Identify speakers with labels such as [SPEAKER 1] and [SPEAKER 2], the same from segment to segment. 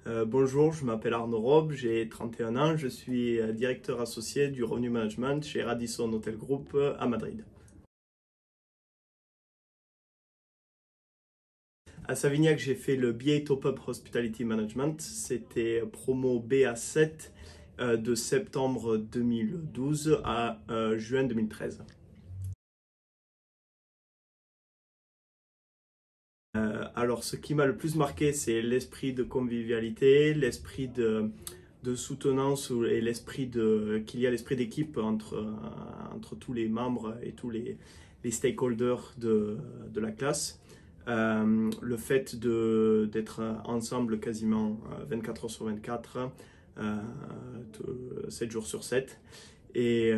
[SPEAKER 1] Bonjour, je m'appelle Arnaud Robe, j'ai 31 ans, je suis directeur associé du Revenu Management chez Radisson Hotel Group à Madrid. À Savignac, j'ai fait le BA Top-Up Hospitality Management, c'était promo BA7 de septembre 2012 à juin 2013. Alors, ce qui m'a le plus marqué, c'est l'esprit de convivialité, l'esprit de soutenance et qu'il y a l'esprit d'équipe entre tous les membres et tous les stakeholders de la classe. Le fait d'être ensemble quasiment 24 heures sur 24, 7 jours sur 7. Et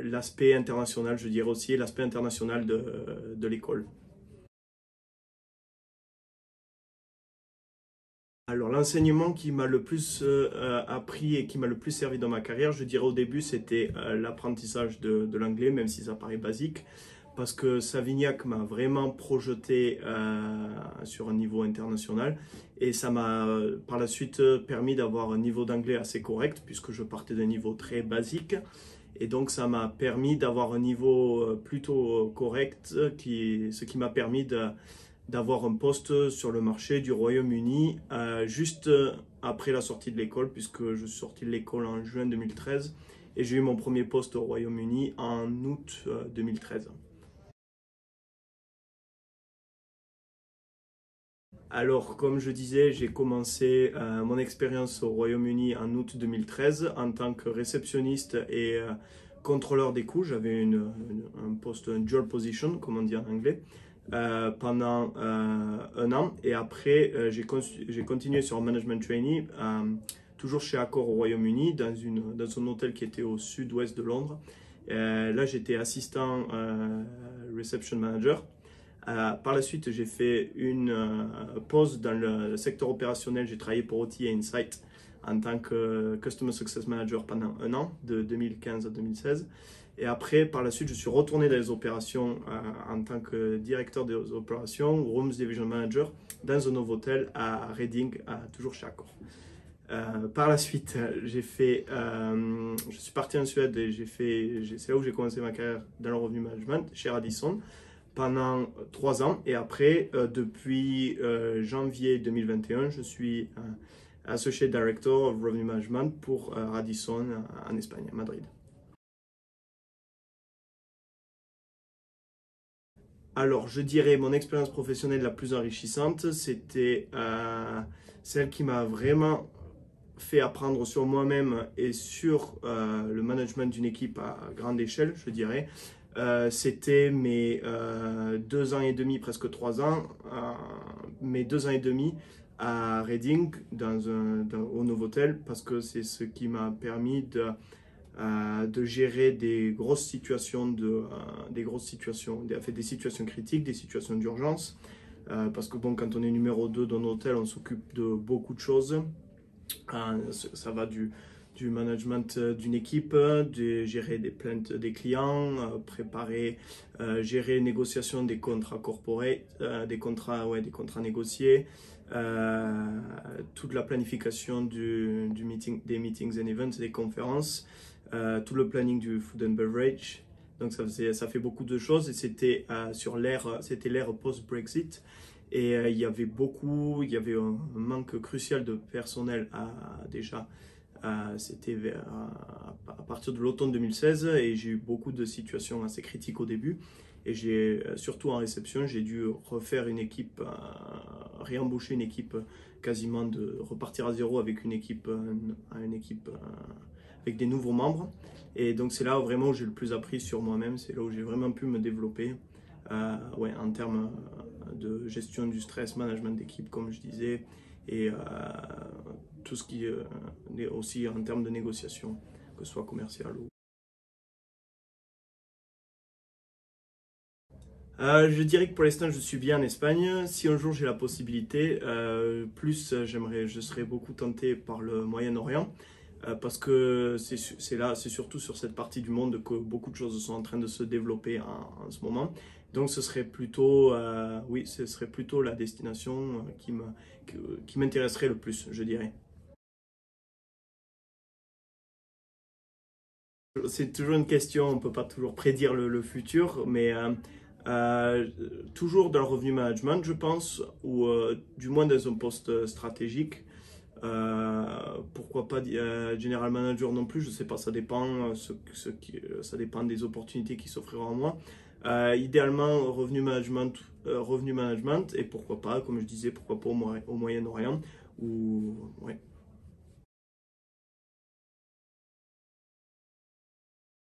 [SPEAKER 1] l'aspect international, je dirais aussi, l'aspect international de l'école. Alors, l'enseignement qui m'a le plus appris et qui m'a le plus servi dans ma carrière, je dirais au début, c'était l'apprentissage de l'anglais, même si ça paraît basique, parce que Savignac m'a vraiment projeté sur un niveau international et ça m'a par la suite permis d'avoir un niveau d'anglais assez correct, puisque je partais d'un niveau très basique. Et donc, ça m'a permis d'avoir un niveau plutôt correct, ce qui m'a permis d'avoir un poste sur le marché du Royaume-Uni juste après la sortie de l'école, puisque je suis sorti de l'école en juin 2013 et j'ai eu mon premier poste au Royaume-Uni en août 2013. Alors, comme je disais, j'ai commencé mon expérience au Royaume-Uni en août 2013 en tant que réceptionniste et contrôleur des coûts. J'avais un poste, un dual position, comme on dit en anglais, pendant un an. Et après, j'ai continué sur un management trainee, toujours chez Accor au Royaume-Uni, dans un hôtel qui était au sud-ouest de Londres. Là, j'étais assistant reception manager. Par la suite, j'ai fait une pause dans le secteur opérationnel. J'ai travaillé pour OTA Insight en tant que Customer Success Manager pendant un an, de 2015 à 2016. Et après, par la suite, je suis retourné dans les opérations en tant que directeur des opérations, Rooms Division Manager, dans un nouveau hôtel à Reading, toujours chez Accor. Par la suite, je suis parti en Suède et c'est là où j'ai commencé ma carrière dans le revenu management chez Radisson pendant 3 ans. Et après, depuis janvier 2021, je suis Associate Director of Revenue Management pour Radisson en Espagne, à Madrid. Alors, je dirais mon expérience professionnelle la plus enrichissante, c'était celle qui m'a vraiment fait apprendre sur moi-même et sur le management d'une équipe à grande échelle, je dirais. C'était mes 2 ans et demi, presque 3 ans, mes 2 ans et demi à Reading, au Novotel, parce que c'est ce qui m'a permis de gérer des grosses situations, des situations critiques, des situations d'urgence. Parce que bon, quand on est numéro 2 d'un hôtel, on s'occupe de beaucoup de choses. Ça va du management d'une équipe, de gérer des plaintes des clients, gérer négociation des contrats corporate, des contrats négociés, toute la planification des meetings and events, des conférences, tout le planning du food and beverage. Donc ça fait beaucoup de choses et c'était l'ère post-Brexit. Et il y avait un manque crucial de personnel déjà. C'était à partir de l'automne 2016 et j'ai eu beaucoup de situations assez critiques au début. Et surtout en réception, j'ai dû refaire une équipe, réembaucher une équipe quasiment de repartir à zéro avec une équipe avec des nouveaux membres. Et donc c'est là vraiment où j'ai le plus appris sur moi-même, c'est là où j'ai vraiment pu me développer en termes de gestion du stress, management d'équipe, comme je disais, et tout ce qui est aussi en termes de négociation, que ce soit commercial ou... Je dirais que pour l'instant, je suis bien en Espagne. Si un jour j'ai la possibilité, je serais beaucoup tenté par le Moyen-Orient. Parce que c'est surtout sur cette partie du monde que beaucoup de choses sont en train de se développer en ce moment. Donc ce serait plutôt, oui, ce serait plutôt la destination qui m'intéresserait le plus, je dirais. C'est toujours une question, on ne peut pas toujours prédire le futur, mais euh, toujours dans le revenu management, je pense, ou du moins dans un poste stratégique. Pourquoi pas general manager non plus, je ne sais pas, ça dépend, ça dépend des opportunités qui s'offriront à moi. Idéalement, revenu management, et pourquoi pas, comme je disais, pourquoi pas au Moyen-Orient, ou ouais.